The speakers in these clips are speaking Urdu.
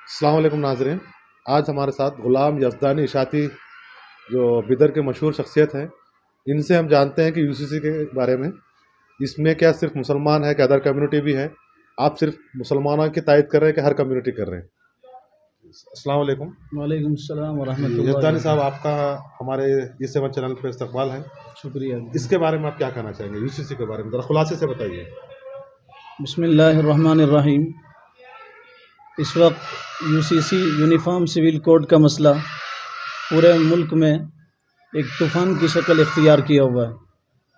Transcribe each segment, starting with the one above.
السلام علیکم ناظرین، آج ہمارے ساتھ غلام یزدانی اشاعتی جو بدر کے مشہور شخصیت ہیں، ان سے ہم جانتے ہیں کہ UCC کے بارے میں اس میں کیا صرف مسلمان ہے کہ ادر کمیونٹی بھی ہے؟ آپ صرف مسلمانوں کی تائید کر رہے ہیں کہ ہر کمیونٹی کر رہے ہیں؟ السلام علیکم۔ وعلیکم السلام ورحمۃ اللہ۔ یزدانی صاحب، آپ کا ہمارے E7 چینل پہ استقبال ہے۔ شکریہ۔ اس کے بارے میں آپ کیا کہنا چاہیں گے؟ UCC کے بارے میں ذرا خلاصے سے بتائیے۔ بسم اللہ الرحمن الرحیم۔ اس وقت UCC یونیفارم سول کوڈ کا مسئلہ پورے ملک میں ایک طوفان کی شکل اختیار کیا ہوا ہے،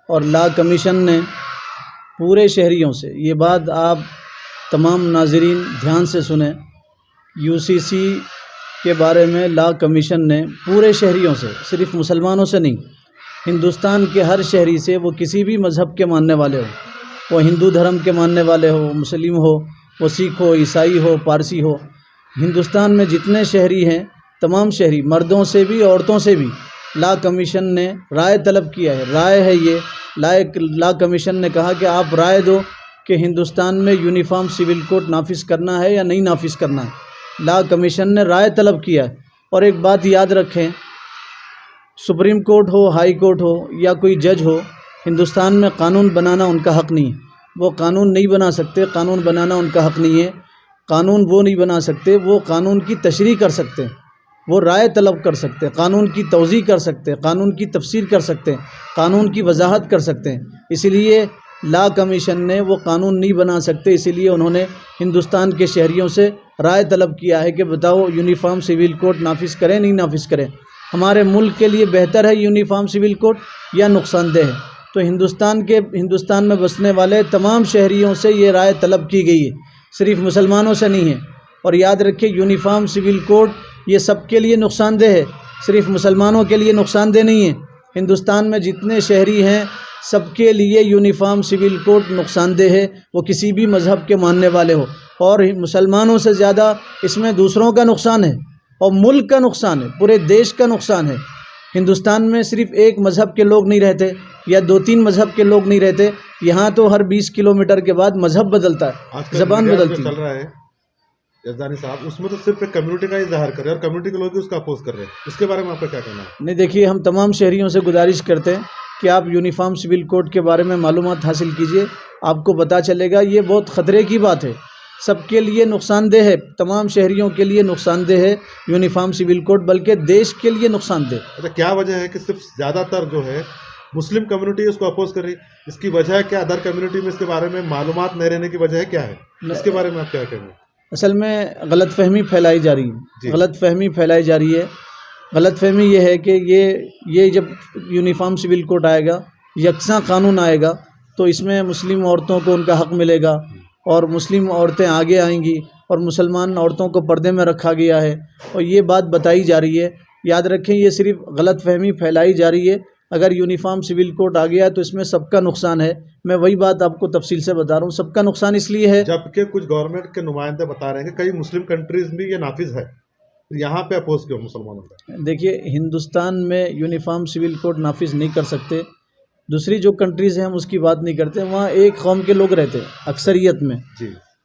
اور لا کمیشن نے پورے شہریوں سے یہ بات آپ تمام ناظرین دھیان سے سنیں، UCC کے بارے میں لا کمیشن نے پورے شہریوں سے، صرف مسلمانوں سے نہیں، ہندوستان کے ہر شہری سے، وہ کسی بھی مذہب کے ماننے والے ہو، وہ ہندو دھرم کے ماننے والے ہو، مسلم ہو، وہ سکھ ہو، عیسائی ہو، پارسی ہو، ہندوستان میں جتنے شہری ہیں، تمام شہری، مردوں سے بھی عورتوں سے بھی، لا کمیشن نے رائے طلب کیا ہے۔ رائے ہے یہ، لا کمیشن نے کہا کہ آپ رائے دو کہ ہندوستان میں یونیفارم سول کوڈ نافذ کرنا ہے یا نہیں نافذ کرنا ہے۔ لا کمیشن نے رائے طلب کیا ہے۔ اور ایک بات یاد رکھیں، سپریم کورٹ ہو، ہائی کورٹ ہو یا کوئی جج ہو، ہندوستان میں قانون بنانا ان کا حق نہیں ہے۔ وہ قانون نہیں بنا سکتے، قانون بنانا ان کا حق نہیں ہے۔ قانون وہ نہیں بنا سکتے، وہ قانون کی تشریح کر سکتے ہیں، وہ رائے طلب کر سکتے ہیں، قانون کی توضیح کر سکتے ہیں، قانون کی تفسیر کر سکتے ہیں، قانون کی وضاحت کر سکتے ہیں۔ اس لیے لا کمیشن نے وہ قانون نہیں بنا سکتے، اسی لیے انہوں نے ہندوستان کے شہریوں سے رائے طلب کیا ہے کہ بتاؤ یونیفارم سول کوڈ نافذ کریں نہیں نافذ کریں، ہمارے ملک کے لیے بہتر ہے یونیفارم سول کوڈ یا نقصان دہ ہے۔ تو ہندوستان میں بسنے والے تمام شہریوں سے یہ رائے طلب کی گئی ہے، صرف مسلمانوں سے نہیں ہے۔ اور یاد رکھیں، یونیفارم سول کوڈ یہ سب کے لیے نقصان دہ ہے، صرف مسلمانوں کے لیے نقصان دہ نہیں ہے۔ ہندوستان میں جتنے شہری ہیں سب کے لیے یونیفارم سول کوڈ نقصان دہ ہے، وہ کسی بھی مذہب کے ماننے والے ہو، اور مسلمانوں سے زیادہ اس میں دوسروں کا نقصان ہے اور ملک کا نقصان ہے، پورے دیش کا نقصان ہے۔ ہندوستان میں صرف ایک مذہب کے لوگ نہیں رہتے یا 2-3 مذہب کے لوگ نہیں رہتے، یہاں تو ہر 20 کلومیٹر کے بعد مذہب بدلتا ہے، زبان بدلتی ہے۔ چل رہا ہے یزدانی صاحب، اس میں تو صرف ایک کمیونٹی کا ہی ظاہر کر رہے ہیں اور کمیونٹی کے لوگ ہی اس کا اپوز کر رہے ہیں، اس کے بارے میں آپ کا کیا کہنا ہے؟ نہیں، دیکھیے، ہم تمام شہریوں سے گزارش کرتے ہیں کہ آپ یونیفارم سول کوڈ کے بارے میں معلومات حاصل کیجئے، آپ کو پتہ چلے گا یہ بہت خطرے کی بات ہے، سب کے لیے نقصان دہ ہے، تمام شہریوں کے لیے نقصان دہ ہے یونیفارم سول کوڈ، بلکہ دیش کے لیے نقصان دہ۔ اچھا، کیا وجہ ہے کہ صرف زیادہ تر جو ہے مسلم کمیونٹی اس کو اپوز کر رہی؟ اس کی وجہ کیا ادر کمیونٹی میں اس کے بارے میں معلومات نہیں رہنے کی وجہ کیا ہے؟ اس کے بارے میں آپ کیا کہیں گے؟ اصل میں غلط فہمی پھیلائی جا رہی ہے، غلط فہمی پھیلائی جا رہی ہے۔ غلط فہمی یہ ہے کہ یہ جب یونیفارم سول کوڈ آئے گا، یکساں قانون آئے گا، تو اس میں مسلم عورتوں کو ان کا حق ملے گا اور مسلم عورتیں آگے آئیں گی، اور مسلمان عورتوں کو پردے میں رکھا گیا ہے، اور یہ بات بتائی جا رہی ہے۔ یاد رکھیں، یہ صرف غلط فہمی پھیلائی جا رہی ہے۔ اگر یونیفارم سول کوڈ آ گیا تو اس میں سب کا نقصان ہے، میں وہی بات آپ کو تفصیل سے بتا رہا ہوں، سب کا نقصان اس لیے ہے جبکہ کچھ گورنمنٹ کے نمائندے بتا رہے ہیں کہ کئی مسلم کنٹریز میں یہ نافذ ہے، یہاں پہ اپوز کیوں مسلمانوں کا؟ دیکھیے، ہندوستان میں یونیفارم سول کوڈ نافذ نہیں کر سکتے، دوسری جو کنٹریز ہیں ہم اس کی بات نہیں کرتے، وہاں ایک قوم کے لوگ رہتے ہیں اکثریت میں۔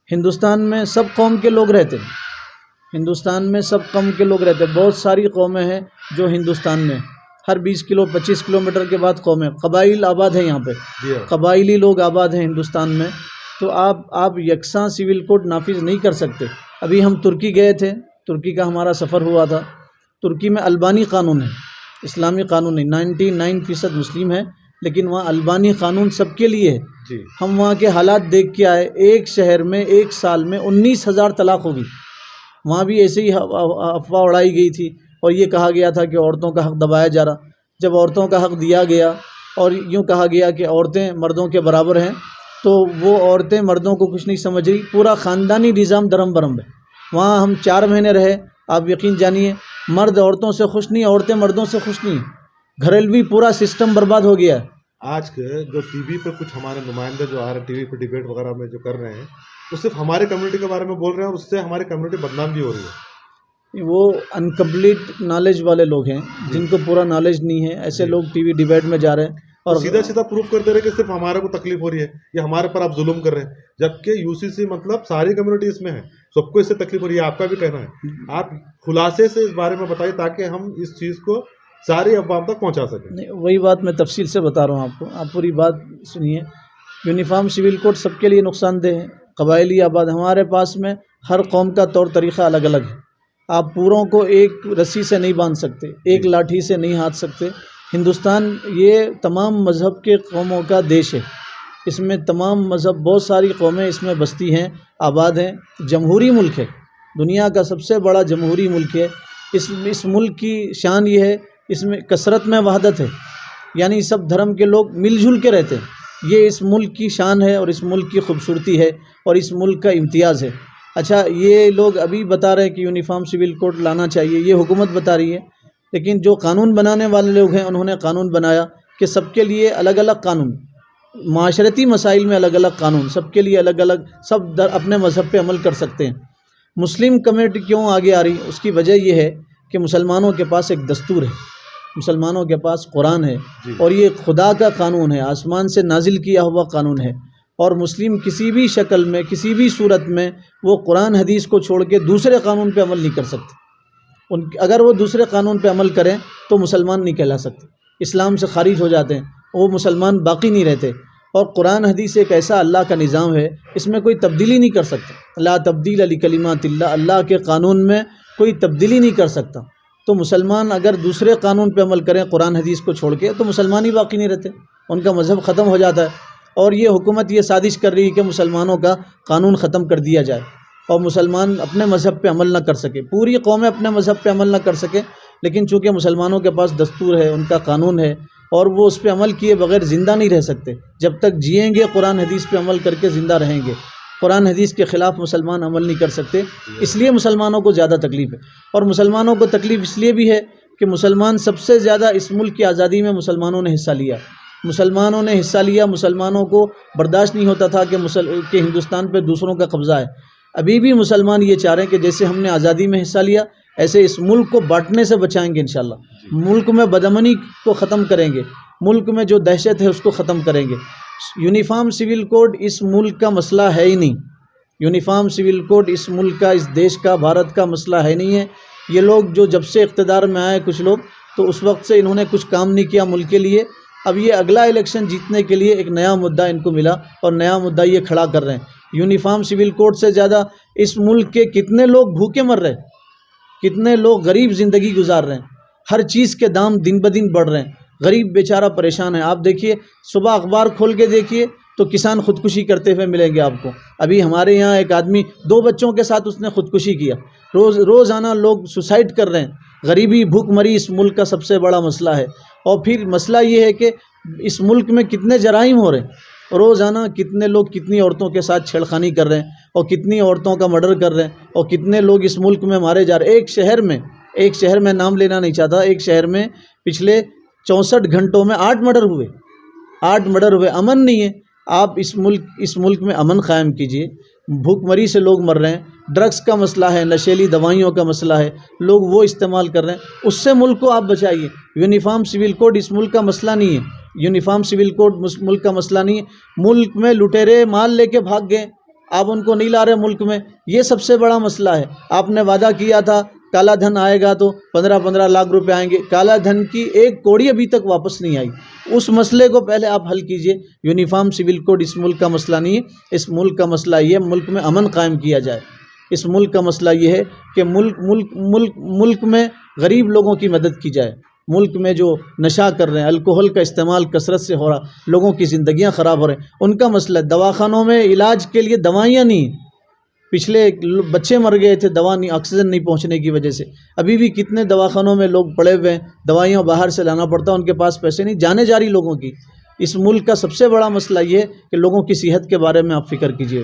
ہندوستان میں سب قوم کے لوگ رہتے ہیں، ہندوستان میں سب قوم کے لوگ رہتے ہیں، بہت ساری قومیں ہیں جو ہندوستان میں، ہر 25 کلومیٹر کے بعد قومیں، قبائل آباد ہیں یہاں پہ، قبائلی لوگ آباد ہیں ہندوستان میں، تو آپ یکساں سول کوڈ نافذ نہیں کر سکتے۔ ابھی ہم ترکی گئے تھے، ترکی کا ہمارا سفر ہوا تھا، ترکی میں البانی قانون ہے، اسلامی قانون نہیں، 99% مسلم ہے، لیکن وہاں البانی قانون سب کے لیے ہے۔ ہم وہاں کے حالات دیکھ کے آئے، ایک شہر میں ایک سال میں 19,000 طلاق ہوگی، وہاں بھی ایسے ہی افواہ اڑائی گئی تھی اور یہ کہا گیا تھا کہ عورتوں کا حق دبایا جا رہا۔ جب عورتوں کا حق دیا گیا اور یوں کہا گیا کہ عورتیں مردوں کے برابر ہیں، تو وہ عورتیں مردوں کو کچھ نہیں سمجھ رہی، پورا خاندانی نظام درم برم ہے۔ وہاں ہم 4 مہینے رہے، آپ یقین جانیے، مرد عورتوں سے خوش نہیں، عورتیں مردوں سے خوش نہیں، گھریلوی پورا سسٹم برباد ہو گیا ہے۔ آج کے جو ٹی وی پہ کچھ ہمارے نمائندے جو آ رہے ہیں، ٹی وی پہ ڈیبیٹ وغیرہ میں جو کر رہے ہیں، وہ صرف ہمارے کمیونٹی کے بارے میں بول رہے ہیں اور اس سے ہماری کمیونٹی بدنام بھی ہو رہی ہے۔ وہ انکمپلیٹ نالج والے لوگ ہیں، جن کو پورا نالج نہیں ہے، ایسے لوگ ٹی وی ڈیبیٹ میں جا رہے ہیں۔ اور سیدھا سیدھا پروف کر دے رہے کہ صرف ہمارے کو تکلیف ہو رہی ہے یا ہمارے پر آپ ظلم کر رہے ہیں، جبکہ UCC مطلب ساری کمیونٹی اس میں ہے، سب کو اس سے تکلیف ہو رہی ہے. آپ کا بھی کہنا ہے، آپ خلاصے سے اس بارے میں بتائیے تاکہ ہم اس چیز کو ساری عوام تک پہنچا سکیں. نہیں، وہی بات میں تفصیل سے بتا رہا ہوں آپ کو، آپ پوری بات سنیے. یونیفارم سول کوڈ سب کے لیے نقصان دہ ہے. قبائلی آباد ہمارے پاس میں ہر قوم کا طور طریقہ الگ الگ ہے. آپ پوروں کو ایک رسی سے نہیں باندھ سکتے، ایک لاٹھی سے نہیں ہاتھ سکتے. ہندوستان یہ تمام مذہب کے قوموں کا دیش ہے. اس میں تمام مذہب، بہت ساری قومیں اس میں بستی ہیں، آباد ہیں. جمہوری ملک ہے، دنیا کا سب سے بڑا جمہوری ملک ہے. اس ملک کی شان یہ ہے، اس میں کثرت میں وحدت ہے، یعنی سب دھرم کے لوگ مل جل کے رہتے ہیں. یہ اس ملک کی شان ہے اور اس ملک کی خوبصورتی ہے اور اس ملک کا امتیاز ہے. اچھا، یہ لوگ ابھی بتا رہے ہیں کہ یونیفارم سول کوڈ لانا چاہیے، یہ حکومت بتا رہی ہے، لیکن جو قانون بنانے والے لوگ ہیں انہوں نے قانون بنایا کہ سب کے لیے الگ الگ قانون، معاشرتی مسائل میں الگ الگ قانون، سب کے لیے الگ الگ، سب اپنے مذہب پہ عمل کر سکتے ہیں. مسلم کمیونٹی کیوں آگے آ رہی؟ اس کی وجہ یہ ہے کہ مسلمانوں کے پاس ایک دستور ہے، مسلمانوں کے پاس قرآن ہے اور یہ خدا کا قانون ہے، آسمان سے نازل کیا ہوا قانون ہے. اور مسلم کسی بھی شکل میں، کسی بھی صورت میں وہ قرآن حدیث کو چھوڑ کے دوسرے قانون پہ عمل نہیں کر سکتے. اگر وہ دوسرے قانون پہ عمل کریں تو مسلمان نہیں کہلا سکتے، اسلام سے خارج ہو جاتے ہیں، وہ مسلمان باقی نہیں رہتے. اور قرآن حدیث ایک ایسا اللہ کا نظام ہے، اس میں کوئی تبدیلی نہیں کر سکتا. لا تبدیل لکلمات اللہ، اللہ کے قانون میں کوئی تبدیلی نہیں کر سکتا. تو مسلمان اگر دوسرے قانون پہ عمل کریں قرآن حدیث کو چھوڑ کے تو مسلمان ہی باقی نہیں رہتے، ان کا مذہب ختم ہو جاتا ہے. اور یہ حکومت یہ سازش کر رہی ہے کہ مسلمانوں کا قانون ختم کر دیا جائے اور مسلمان اپنے مذہب پہ عمل نہ کر سکے، پوری قومیں اپنے مذہب پہ عمل نہ کر سکے. لیکن چونکہ مسلمانوں کے پاس دستور ہے، ان کا قانون ہے اور وہ اس پہ عمل کیے بغیر زندہ نہیں رہ سکتے. جب تک جئیں گے قرآن حدیث پہ عمل کر کے زندہ رہیں گے. قرآن حدیث کے خلاف مسلمان عمل نہیں کر سکتے، اس لیے مسلمانوں کو زیادہ تکلیف ہے. اور مسلمانوں کو تکلیف اس لیے بھی ہے کہ مسلمان سب سے زیادہ اس ملک کی آزادی میں مسلمانوں نے حصہ لیا. مسلمانوں نے حصہ لیا، مسلمانوں کو برداشت نہیں ہوتا تھا کہ ہندوستان پہ دوسروں کا قبضہ ہے. ابھی بھی مسلمان یہ چاہ رہے ہیں کہ جیسے ہم نے آزادی میں حصہ لیا ایسے اس ملک کو بانٹنے سے بچائیں گے انشاءاللہ. ملک میں بدامنی کو ختم کریں گے، ملک میں جو دہشت ہے اس کو ختم کریں گے. یونیفارم سول کوڈ اس ملک کا مسئلہ ہے ہی نہیں. یونیفارم سول کوڈ اس ملک کا، اس دیش کا، بھارت کا مسئلہ ہے نہیں ہے. یہ لوگ جو جب سے اقتدار میں آئے کچھ لوگ، تو اس وقت سے انہوں نے کچھ کام نہیں کیا ملک کے لیے. اب یہ اگلا الیکشن جیتنے کے لیے ایک نیا مدعا ان کو ملا اور نیا مدعا یہ کھڑا کر رہے ہیں. یونیفارم سول کوڈ سے زیادہ اس ملک کے کتنے لوگ بھوکے مر رہے ہیں، کتنے لوگ غریب زندگی گزار رہے ہیں. ہر چیز کے دام دن بدن بڑھ رہے ہیں، غریب بیچارہ پریشان ہے. آپ دیکھیے، صبح اخبار کھول کے دیکھیے تو کسان خودکشی کرتے ہوئے ملیں گے آپ کو. ابھی ہمارے یہاں ایک آدمی 2 بچوں کے ساتھ اس نے خودکشی کیا. روزانہ لوگ سوسائڈ کر رہے ہیں. غریبی، بھوک مری اس ملک کا سب سے بڑا مسئلہ ہے. اور پھر مسئلہ یہ ہے کہ اس ملک میں کتنے جرائم ہو رہے ہیں. روزانہ کتنے لوگ کتنی عورتوں کے ساتھ چھیڑخانی کر رہے ہیں اور کتنی عورتوں کا مرڈر کر رہے ہیں اور کتنے لوگ اس ملک میں مارے جا رہے ہیں. ایک شہر میں نام لینا نہیں چاہتا، ایک شہر میں پچھلے 64 گھنٹوں میں 8 مرڈر ہوئے. امن نہیں ہے. آپ اس ملک میں امن قائم کیجئے. بھوک مری سے لوگ مر رہے ہیں، ڈرگس کا مسئلہ ہے، نشیلی دوائیوں کا مسئلہ ہے، لوگ وہ استعمال کر رہے ہیں. اس سے ملک کو آپ بچائیے. یونیفارم سول کوڈ اس ملک کا مسئلہ نہیں ہے. یونیفارم سول کوڈ ملک کا مسئلہ نہیں ہے. ملک میں لٹیرے مال لے کے بھاگ گئے، آپ ان کو نہیں لا رہے ملک میں، یہ سب سے بڑا مسئلہ ہے. آپ نے وعدہ کیا تھا کالا دھن آئے گا تو 15 لاکھ روپے آئیں گے. کالا دھن کی 1 کوڑی ابھی تک واپس نہیں آئی. اس مسئلے کو پہلے آپ حل کیجئے. یونیفارم سول کوڈ اس ملک کا مسئلہ نہیں ہے. اس ملک کا مسئلہ یہ ہے ملک میں امن قائم کیا جائے. اس ملک کا مسئلہ یہ ہے کہ ملک میں غریب لوگوں کی مدد کی جائے. ملک میں جو نشہ کر رہے ہیں، الکوہل کا استعمال کثرت سے ہو رہا، لوگوں کی زندگیاں خراب ہو رہے ہیں، ان کا مسئلہ. دواخانوں میں علاج کے لیے دوائیاں نہیں ہیں. پچھلے بچے مر گئے تھے دوا نہیں، آکسیجن نہیں پہنچنے کی وجہ سے. ابھی بھی کتنے دواخانوں میں لوگ پڑے ہوئے ہیں، دوائیاں باہر سے لانا پڑتا ہے، ان کے پاس پیسے نہیں. جانے جا رہی لوگوں کی. اس ملک کا سب سے بڑا مسئلہ یہ ہے کہ لوگوں کی صحت کے بارے میں آپ فکر کیجیے.